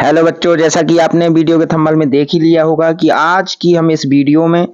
Hello बच्चों, जैसा कि आपने वीडियो के थंबनेल में देख ही लिया होगा कि आज की हम इस वीडियो में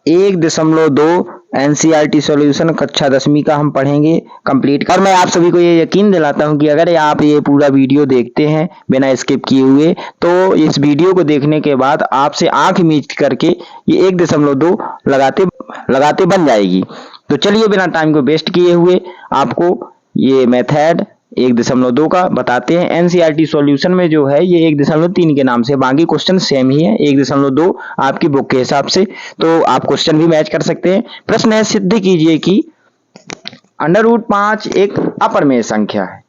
1.2 एनसीईआरटी सॉल्यूशन कक्षा 10वीं का हम पढ़ेंगे कंप्लीट। और मैं आप सभी को ये यकीन दिलाता हूं कि अगर आप ये पूरा वीडियो देखते हैं बिना स्किप किए हुए, तो इस वीडियो को देखने के बाद आपसे आंख मीच करके ये 1.2 लगाते लगाते बन जाएगी। तो चलिए बिना टाइम को वेस्ट किए हुए आपको ये मेथड 1.2 का बताते हैं। एनसीईआरटी सॉल्यूशन में जो है ये 1.3 के नाम से, बाकी क्वेश्चन सेम ही है। 1.2 आपकी बुक के हिसाब से, तो आप क्वेश्चन भी मैच कर सकते हैं। प्रश्न है, सिद्ध कीजिए कि √5 एक अपरमेय संख्या है।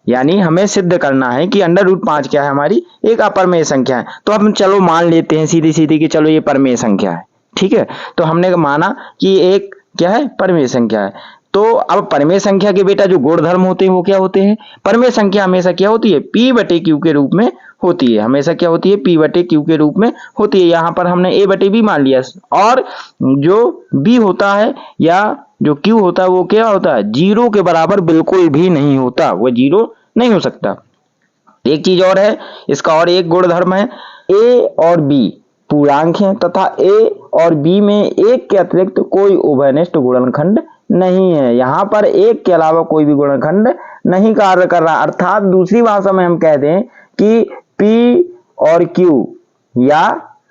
यानी हमें सिद्ध करना है कि √5 क्या है, हमारी एक अपरमेय संख्या है। तो हम चलो मान लेते हैं सीधी सीधी कि चलो ये परमेय संख्या है। ठीक है, तो हमने माना कि एक क्या है, परमेय संख्या है। तो अब परमेय संख्या के बेटा जो गुणधर्म होते हैं वो क्या होते हैं? परमेय संख्या हमेशा क्या होती है? P/Q के रूप में होती है। हमेशा क्या होती है? P/Q के रूप में होती है। यहां पर हमने A/B मान लिया, और जो B होता है या जो Q होता है वो क्या होता है? 0 के बराबर बिल्कुल भी नहीं होता, वो 0 नहीं हो सकता। एक चीज और है, इसका और एक गुणधर्म है, A और B पूर्णांक हैं तथा A और B में एक के अतिरिक्त कोई उभयनिष्ठ गुणनखंड नहीं है। यहां पर एक के अलावा कोई भी गुणनखंड नहीं कार्य कर रहा। अर्थात दूसरी भाषा में हम कह दें कि P और Q या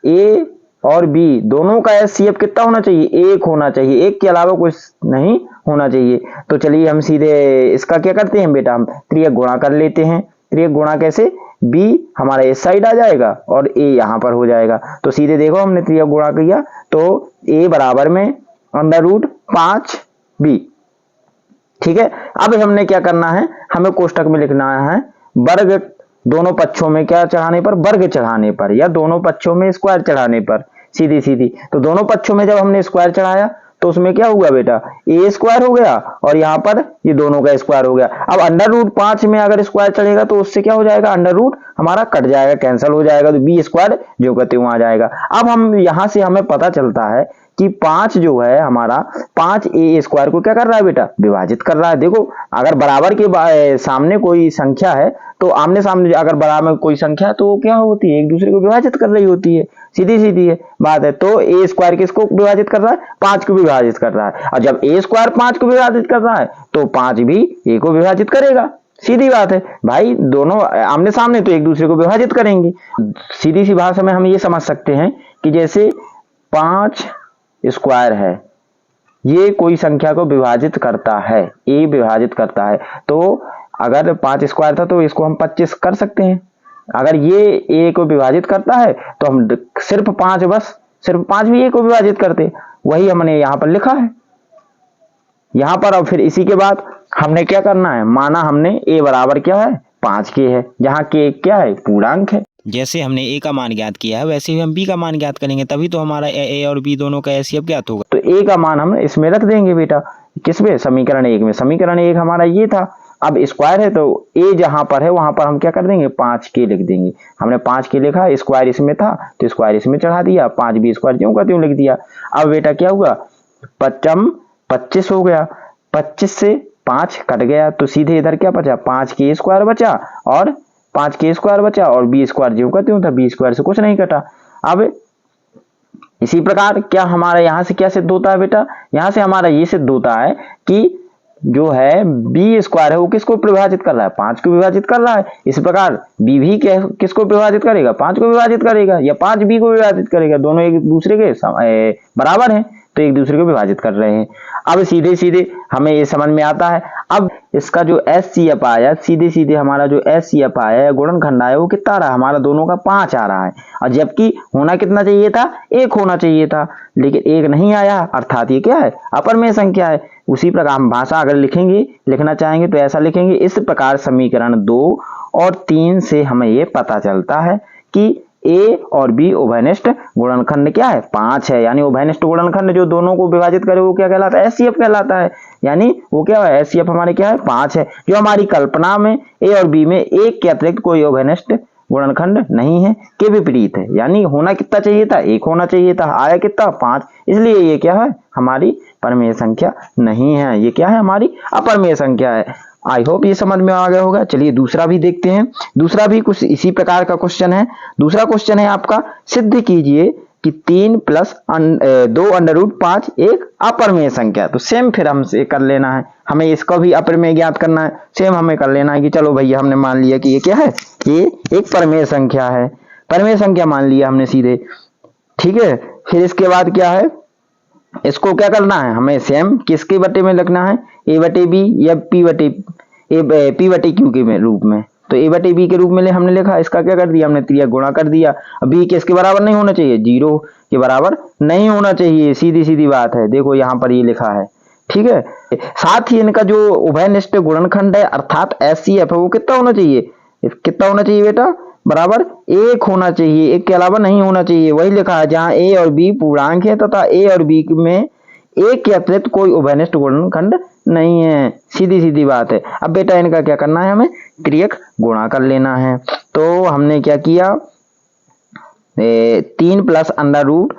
A और B दोनों का HCF कितना होना चाहिए? एक होना चाहिए, एक के अलावा कुछ नहीं होना चाहिए। तो चलिए हम सीधे इसका क्या करते हैं बेटा, हम त्रियक गुणा कर लेते हैं। त्रियक गुणा कैसे? B हमारा इस साइड आ जाएगा और A यहां पर हो जाएगा। तो सीधे देखो हमने त्रियक गुणा किया तो A बराबर में √5B। ठीक है, अब हमने क्या करना है, हमें कोष्टक में लिखना है वर्ग, दोनों पक्षों में क्या चढ़ाने पर? वर्ग चढ़ाने पर, या दोनों पक्षों में स्क्वायर चढ़ाने पर। सीधी सीधी तो दोनों पक्षों में जब हमने स्क्वायर चढ़ाया तो उसमें क्या हुआ बेटा? A स्क्वायर हो गया और यहाँ पर ये दोनों का स्क्वायर हो गया। अब √5 में अगर स्क्वायर चढ़ेगा तो उससे क्या हो जाएगा? अंडर रूट हमारा कट जाएगा, कैंसिल हो जाएगा, तो B स्क्वायर जो कहते हुआ आ जाएगा। अब हम यहां से हमें पता चलता है कि 5 जो है हमारा, 5A स्क्वायर को क्या कर रहा है बेटा? विभाजित कर रहा है। देखो, अगर बराबर के सामने कोई संख्या है तो आमने सामने अगर बराबर में कोई संख्या है तो वो क्या होती है? एक दूसरे को विभाजित कर रही होती है। सीधी सीधी है बात है। तो A स्क्वायर किसको विभाजित कर रहा है? 5 को विभाजित कर रहा है। और जब A स्क्वायर 5 को विभाजित कर रहा है तो 5 भी A को विभाजित करेगा। सीधी बात है भाई, दोनों आमने सामने तो एक दूसरे को विभाजित करेंगे। सीधी सी भाषा में हम ये समझ सकते हैं कि जैसे 5 स्क्वायर है, ये कोई संख्या को विभाजित करता है, A विभाजित करता है। तो अगर 5 स्क्वायर था तो इसको हम 25 कर सकते हैं। अगर ये A को विभाजित करता है तो हम सिर्फ 5, बस सिर्फ 5 भी A को विभाजित करते। वही हमने यहां पर लिखा है यहां पर। अब फिर इसी के बाद हमने क्या करना है, माना हमने A बराबर क्या है? 5K है, जहां K क्या है? पूर्णांक है। जैसे हमने A का मान ज्ञात किया है वैसे ही हम B का मान ज्ञात करेंगे, तभी तो हमारा A और B दोनों का HCF ज्ञात होगा। तो A का मान हम इसमें रख देंगे बेटा, किसमें? समीकरण 1 में। समीकरण 1 हमारा ये था। अब स्क्वायर है तो A जहां पर है वहां पर हम क्या कर देंगे? 5K लिख देंगे। हमने 5K लिखा, स्क्वायर इसमें था तो स्क्वायर इसमें चढ़ा दिया, 5B स्क्वायर ज्यों का त्यों लिख दिया। अब बेटा क्या हुआ? 25 हो गया, 25 से 5 कट गया तो सीधे इधर क्या बचा? 5K स्क्वायर बचा, और 5K स्क्वायर बचा, और B स्क्वायर ज्यों का त्यों था, B स्क्वायर से कुछ नहीं कटा। अब इसी प्रकार क्या हमारा यहां से क्या सिद्ध होता है बेटा? यहां से हमारा ये सिद्ध होता है कि जो है B स्क्वायर है वो किसको विभाजित कर रहा है? 5 को विभाजित कर रहा है। इस प्रकार B भी किसको विभाजित करेगा? 5 को विभाजित करेगा, या 5 B को विभाजित करेगा। दोनों एक दूसरे के बराबर हैं तो एक दूसरे को विभाजित कर रहे हैं। अब सीधे सीधे हमें ये समझ में आता है। अब इसका जो HCF आया, सीधे सीधे हमारा जो HCF आया, गुणनखंड आया, वो कितना आ रहा है? हमारा दोनों का 5 आ रहा है। और जबकि होना कितना चाहिए था? 1 होना चाहिए था, लेकिन 1 नहीं आया, अर्थात ये क्या है? अपरमेय संख्या है। उसी प्रकार हम भाषा अगर लिखना चाहेंगे तो ऐसा लिखेंगे। इस प्रकार समीकरण 2 और 3 से हमें ये पता चलता है कि A और B उभयनिष्ठ गुणनखंड क्या है? 5 है। यानी उभयनिष्ठ गुणनखंड जो दोनों को विभाजित करे वो क्या कहलाता है? HCF कहलाता है। यानी वो क्या है? HCF हमारे क्या है? 5 है। जो हमारी कल्पना में A और B में एक के अतिरिक्त कोई उभयनिष्ठ गुणनखंड नहीं है, के विपरीत है। यानी होना कितना चाहिए था? 1 होना चाहिए था, आया कितना? 5। इसलिए ये क्या है? हमारी परमेय संख्या नहीं है, ये क्या है? हमारी अपरमेय संख्या है। आई होप ये समझ में आ गया होगा। चलिए दूसरा भी देखते हैं। दूसरा भी कुछ इसी प्रकार का क्वेश्चन है। दूसरा क्वेश्चन है आपका, सिद्ध कीजिए कि 3 प्लस 2 अंडर रूट 5 एक अपरिमेय संख्या। तो सेम फिर हमसे कर लेना है, हमें इसका भी अपरिमेय ज्ञात करना है। सेम हमें कर लेना है कि चलो भैया हमने मान लिया कि ये क्या है, ये एक परिमेय संख्या है, परिमेय संख्या मान लिया हमने सीधे। ठीक है, फिर इसके बाद क्या है, इसको क्या करना है, हमें सेम किसके बटे में लिखना है, ए बटे बी या पी बटे क्यू के रूप में। तो ए बटे बी के रूप में हमने लिखा, इसका क्या कर दिया हमने, त्रिया गुणा कर दिया। अब बी किसके बराबर नहीं होना चाहिए, 0 के बराबर नहीं होना चाहिए, सीधी सीधी बात है। देखो यहाँ पर ये लिखा है। ठीक है, साथ ही इनका जो उभयनिष्ठ गुणनखंड है अर्थात एचसीएफ है, वो कितना होना चाहिए, कितना होना चाहिए बेटा, बराबर 1 होना चाहिए, 1 के अलावा नहीं होना चाहिए। वही लिखा है जहां ए और बी पूर्णांक है तथा ए और बी में 1 के अतिरिक्त कोई उभयनिष्ठ गुणनखंड नहीं है, सीधी सीधी बात है। अब बेटा इनका क्या करना है, हमें त्रियक गुणा कर लेना है। तो हमने क्या किया, 3 plus under root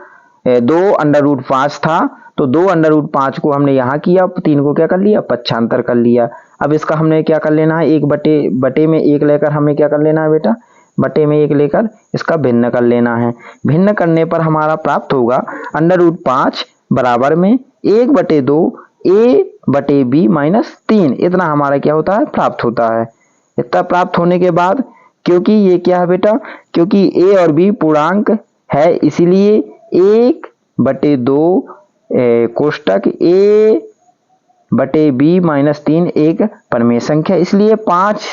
2 under root 5 था, तो 2 अंडर रूट 5 को हमने यहाँ किया, 3 को क्या कर लिया, पक्षांतर कर लिया। अब इसका हमने क्या कर लेना है, एक बटे में 1 लेकर हमें क्या कर लेना है बेटा, बटे में 1 लेकर इसका भिन्न कर लेना है। भिन्न करने पर हमारा प्राप्त होगा अंडर रूट 5 बराबर में 1/2 ए बटे बी माइनस 3, इतना हमारा क्या होता है, प्राप्त होता है। इतना प्राप्त होने के बाद, क्योंकि ये क्या है बेटा, क्योंकि ए और बी पूर्णांक है इसीलिए 1/2 कोष्टक ए बटे बी माइनस 3 एक परिमेय संख्या, इसलिए 5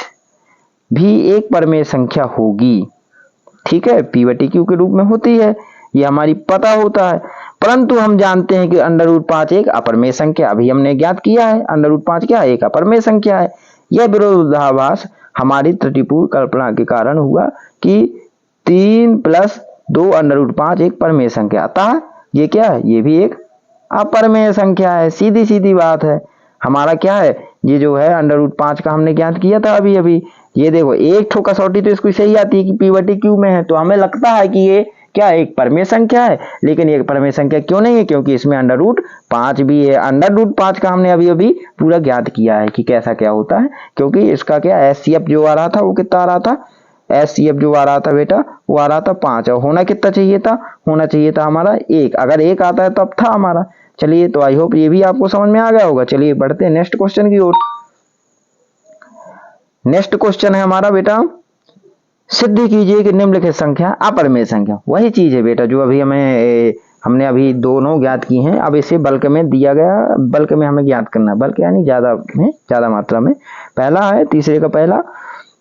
भी एक परिमेय संख्या होगी। ठीक है, पी बटे क्यू के रूप में होती है, ये हमारी पता होता है। परंतु हम जानते हैं कि अंडर रूट 5 एक अपरिमेय संख्या, अभी हमने ज्ञात किया है अंडर रूट 5 क्या है, एक अपरिमेय संख्या है। यह विरोधाभास हमारी त्रुटिपूर्ण कल्पना के कारण हुआ कि 3 प्लस 2 अंडर रूट 5 एक परिमेय संख्या, अतः ये क्या है, ये भी एक अपरिमेय संख्या है, सीधी सीधी बात है। हमारा क्या है, ये जो है अंडर रूट 5 का हमने ज्ञात किया था अभी अभी। ये देखो एक ठो कसौटी तो इसको सही आती है कि पी बटे क्यू में है, तो हमें लगता है कि ये क्या एक परिमेय संख्या है, लेकिन ये परिमेय संख्या क्यों नहीं है, क्योंकि इसमें अंडर रूट 5 भी है। अंडर रूट 5 का हमने अभी अभी पूरा ज्ञात किया है कि कैसा क्या होता है, क्योंकि इसका क्या एचसीएफ जो आ रहा था वो कितना आ रहा था, एचसीएफ जो आ रहा था बेटा वो आ रहा था 5, और होना कितना चाहिए था, होना चाहिए था हमारा 1। अगर 1 आता है तब था हमारा। चलिए, तो आई होप ये भी आपको समझ में आ गया होगा। चलिए बढ़ते हैं नेक्स्ट क्वेश्चन की ओर। नेक्स्ट क्वेश्चन है हमारा बेटा, सिद्ध कीजिए कि निम्नलिखित संख्या अपरिमेय संख्या। वही चीज है बेटा जो अभी हमने अभी दोनों ज्ञात की हैं, अब इसे बल्क में दिया गया, बल्क में हमें ज्ञात करना है, बल्क यानी ज्यादा मात्रा में। पहला है तीसरे का पहला,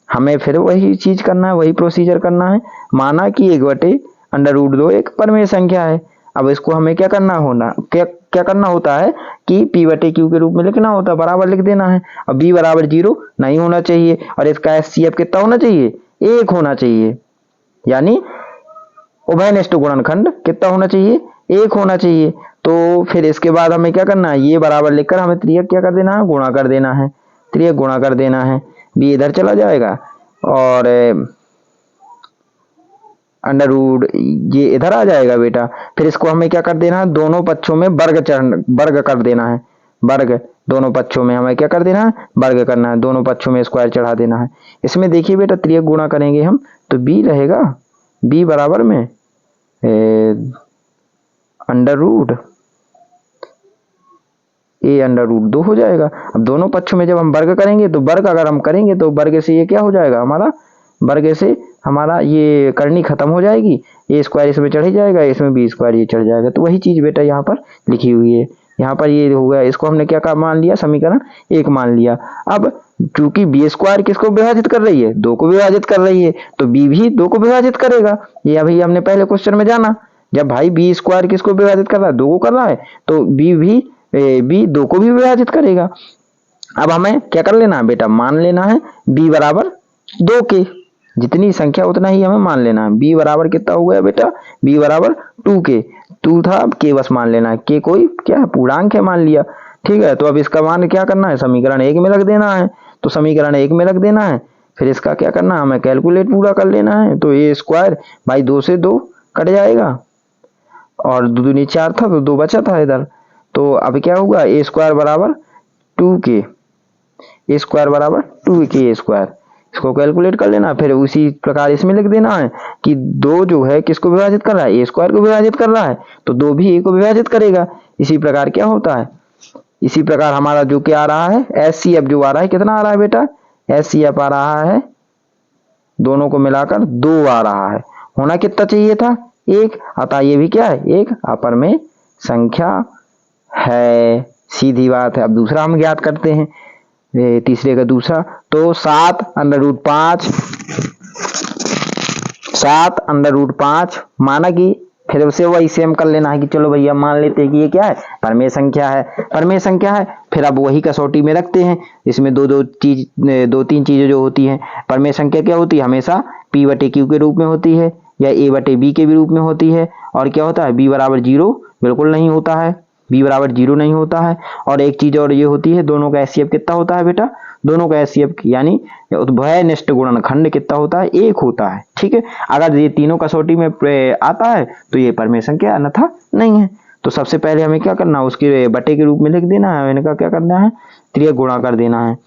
हमें फिर वही चीज करना है, वही प्रोसीजर करना है। माना कि 1/√2 एक परिमेय संख्या है। अब इसको हमें क्या करना होता है कि पी बटे क्यू के रूप में लिखना होता है, बराबर लिख देना है। अब बी बराबर 0 नहीं होना चाहिए, और इसका एचसीएफ कितना होना चाहिए, 1 होना चाहिए, यानी उभयनिष्ठ गुणनखंड कितना होना चाहिए, 1 होना चाहिए। तो फिर इसके बाद हमें क्या करना है, ये बराबर लिखकर हमें त्रियक क्या कर देना है, गुणा कर देना है, त्रियक गुणा कर देना है। बी इधर चला जाएगा और अंडर रूट ये इधर आ जाएगा बेटा। फिर इसको हमें क्या कर देना है, दोनों पक्षों में वर्ग कर देना है, वर्ग दोनों पक्षों में हमें क्या कर देना है, वर्ग करना है, दोनों पक्षों में स्क्वायर चढ़ा देना है। इसमें देखिए बेटा त्रियक गुणा करेंगे हम तो बी रहेगा, बी बराबर में under root A under root 2 हो जाएगा। अब दोनों पक्षों में जब हम वर्ग करेंगे तो वर्ग अगर हम करेंगे तो वर्ग से ये क्या हो जाएगा हमारा, वर्ग से हमारा ये करनी खत्म हो जाएगी, ए स्क्वायर इसमें चढ़ ही जाएगा, इसमें बी स्क्वायर ये चढ़ जाएगा। तो वही चीज बेटा यहाँ पर लिखी हुई है, यहाँ पर ये हो गया। इसको हमने क्या मान लिया, समीकरण 1 मान लिया। अब चूंकि बी स्क्वायर किसको विभाजित कर रही है, 2 को विभाजित कर रही है, तो बी भी 2 को विभाजित करेगा। ये अभी हमने पहले क्वेश्चन में जाना, जब भाई बी स्क्वायर किसको विभाजित कर रहा है, 2 को कर रहा है, तो बी 2 को भी विभाजित करेगा। अब हमें क्या कर लेना है बेटा, मान लेना है बी बराबर 2 के, जितनी संख्या उतना ही हमें मान लेना है। बी बराबर कितना हो गया बेटा, बी बराबर 2 के, 2 था, अब के बस मान लेना है, के कोई क्या है पूर्णांक है मान लिया। ठीक है, तो अब इसका मान क्या करना है, समीकरण 1 में रख देना है। तो समीकरण 1 में रख देना है, फिर इसका क्या करना है, हमें कैलकुलेट पूरा कर लेना है। तो ए स्क्वायर भाई 2 से 2 कट जाएगा, और 2 दूनी 4 था तो 2 बचा था इधर। तो अब क्या होगा, ए स्क्वायर बराबर 2 के, ए स्क्वायर बराबर 2a स्क्वायर, इसको कैलकुलेट कर लेना। फिर उसी प्रकार इसमें लिख देना है कि 2 जो है किसको विभाजित कर रहा है, ए स्क्वायर को विभाजित कर रहा है, तो 2 भी ए को विभाजित करेगा। इसी प्रकार क्या होता है, इसी प्रकार हमारा जो क्या आ रहा है, एचसीएफ जो आ रहा है, कितना आ रहा है बेटा, एचसीएफ आ रहा है, दोनों को मिलाकर 2 आ रहा है। होना कितना चाहिए था, 1, अतः ये भी क्या है, एक अपरिमेय संख्या है, सीधी बात है। अब दूसरा हम ज्ञात करते हैं, तीसरे का दूसरा, तो 7√5 माना कि, फिर उसे वही सेम कर लेना है कि चलो भैया मान लेते हैं कि ये क्या है, परमेय संख्या है, परमेय संख्या है। फिर अब वही कसौटी में रखते हैं, इसमें दो तीन चीजें जो होती हैं। परमेय संख्या क्या होती है, हमेशा p/q के रूप में होती है या a/b के भी रूप में होती है। और क्या होता है, b बराबर 0 बिल्कुल नहीं होता है, b बराबर 0 नहीं होता है। और एक चीज और ये होती है, दोनों का एचसीएफ कितना होता है बेटा, दोनों का एचसीएफ यानी उभयनिष्ठ गुणनखंड कितना होता है, 1 होता है। ठीक है, अगर ये तीनों कसौटी में आता है तो ये परमेय संख्या, अन्यथा नहीं है। तो सबसे पहले हमें क्या करना है, उसके बटे के रूप में लिख देना है, इनका क्या करना है, त्रिय गुणा कर देना है,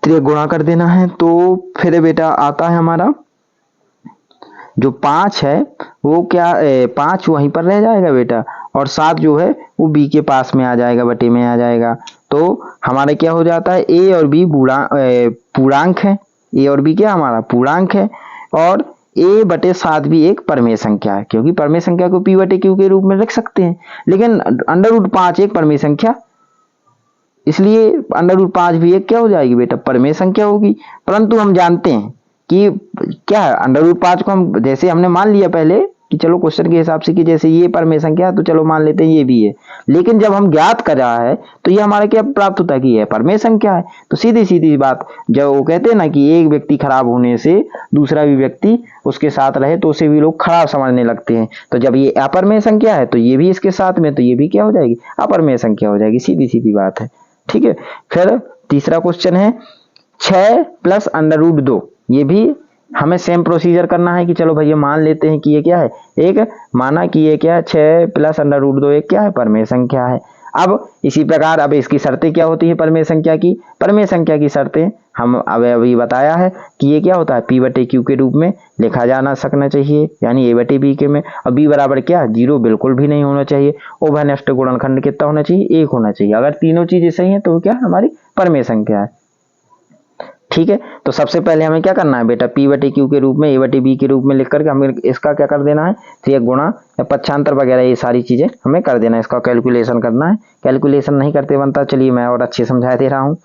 त्रिय गुणा कर देना है। तो फिर बेटा आता है हमारा जो 5 है वो क्या, 5 वहीं पर रह जाएगा बेटा, और 7 जो है वो b के पास में आ जाएगा, बटे में आ जाएगा। तो हमारा क्या हो जाता है, a और b पूर्णांक है, a और b क्या हमारा पूर्णांक है, और a/7 भी एक परमेय संख्या है, क्योंकि परमेय संख्या को p/q के रूप में रख सकते हैं। लेकिन √5 एक परमेय संख्या, इसलिए √5 भी एक क्या हो जाएगी बेटा, परमेय संख्या होगी। परंतु हम जानते हैं कि क्या है, √5 को हम जैसे हमने मान लिया पहले कि चलो क्वेश्चन के हिसाब से कि जैसे ये परमेय संख्या है तो चलो मान लेते हैं ये भी है, लेकिन जब हम ज्ञात कर रहा है तो ये हमारा क्या प्राप्त होता है कि ये परमेय संख्या है। तो सीधी सीधी बात, जब वो कहते हैं ना कि एक व्यक्ति खराब होने से दूसरा भी व्यक्ति उसके साथ रहे तो उसे भी लोग खराब समझने लगते हैं। तो जब ये अपरमेय संख्या है तो ये भी इसके साथ में, तो ये भी क्या हो जाएगी, अपरमेय संख्या हो जाएगी, सीधी सीधी बात है। ठीक है, फिर तीसरा क्वेश्चन है 6 + √2, ये भी हमें सेम प्रोसीजर करना है कि चलो भैया मान लेते हैं कि ये क्या है, एक माना कि ये क्या है, 6 + √2 एक क्या है, परमेय संख्या है। अब इसी प्रकार अब इसकी शर्तें क्या होती है परमेय संख्या की, परमेय संख्या की शर्तें हम अभी बताया है कि ये क्या होता है, p/q के रूप में लिखा जाना सकना चाहिए, यानी a/b के में। और b बराबर क्या, 0 बिल्कुल भी नहीं होना चाहिए। उभयनिष्ठ गुणनखंड कितना होना चाहिए, 1 होना चाहिए। अगर तीनों चीजें सही हैं तो क्या हमारी परमेय संख्या है। ठीक है, तो सबसे पहले हमें क्या करना है बेटा, p/q के रूप में a/b के रूप में लिख करके हमें इसका क्या कर देना है, त्रिय गुणा या पक्षांतर वगैरह ये सारी चीजें हमें कर देना है, इसका कैलकुलेशन करना है। कैलकुलेशन नहीं करते बनता, चलिए मैं और अच्छे समझा दे रहा हूँ।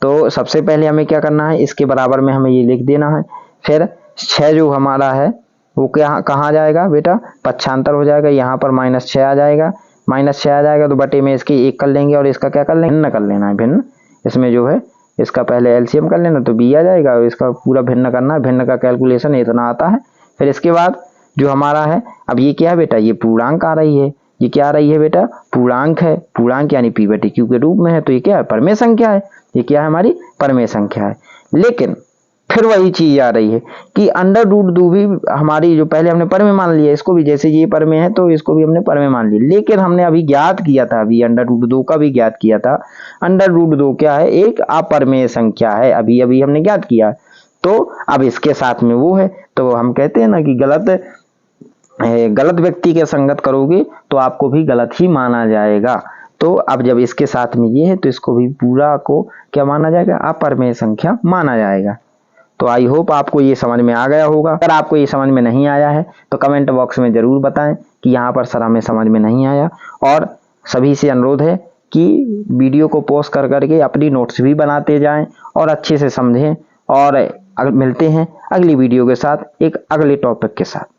तो सबसे पहले हमें क्या करना है, इसके बराबर में हमें ये लिख देना है। फिर 6 जो हमारा है वो क्या कहाँ जाएगा बेटा, पक्षांतर हो जाएगा, यहाँ पर -6 आ जाएगा, -6 आ जाएगा तो बटे में इसके 1 कर लेंगे और इसका क्या कर लेंगे, भिन्न कर लेना है। भिन्न, इसमें जो है इसका पहले एलसीएम कर लेना तो b आ जाएगा, और इसका पूरा भिन्न करना है, भिन्न का कैलकुलेशन इतना आता है। फिर इसके बाद जो हमारा है, अब ये क्या है बेटा, ये पूर्णांक आ रही है, ये क्या आ रही है बेटा, पूर्णांक है, पूर्णांक यानी p/q के रूप में है, तो ये क्या है, परमेय संख्या है, ये क्या है हमारी परमेय संख्या है। लेकिन फिर वही चीज आ रही है कि √2 भी हमारी, जो पहले हमने परमेय मान लिया, इसको भी जैसे ये परमेय है तो इसको भी हमने परमेय मान लिया, लेकिन हमने अभी ज्ञात किया था, अभी √2 का भी ज्ञात किया था। √2 क्या है, एक अपरमेय संख्या है, अभी अभी हमने ज्ञात किया। तो अब इसके साथ में वो है, तो हम कहते हैं ना कि गलत व्यक्ति के संगत करोगे तो आपको भी गलत ही माना जाएगा। तो अब जब इसके साथ में ये है तो इसको भी पूरा को क्या माना जाएगा, अपरमेय संख्या माना जाएगा। तो आई होप आपको ये समझ में आ गया होगा। अगर आपको ये समझ में नहीं आया है तो कमेंट बॉक्स में जरूर बताएं कि यहाँ पर सर हमें समझ में नहीं आया। और सभी से अनुरोध है कि वीडियो को पॉज कर करके अपनी नोट्स भी बनाते जाएं और अच्छे से समझें। और मिलते हैं अगली वीडियो के साथ, एक अगले टॉपिक के साथ।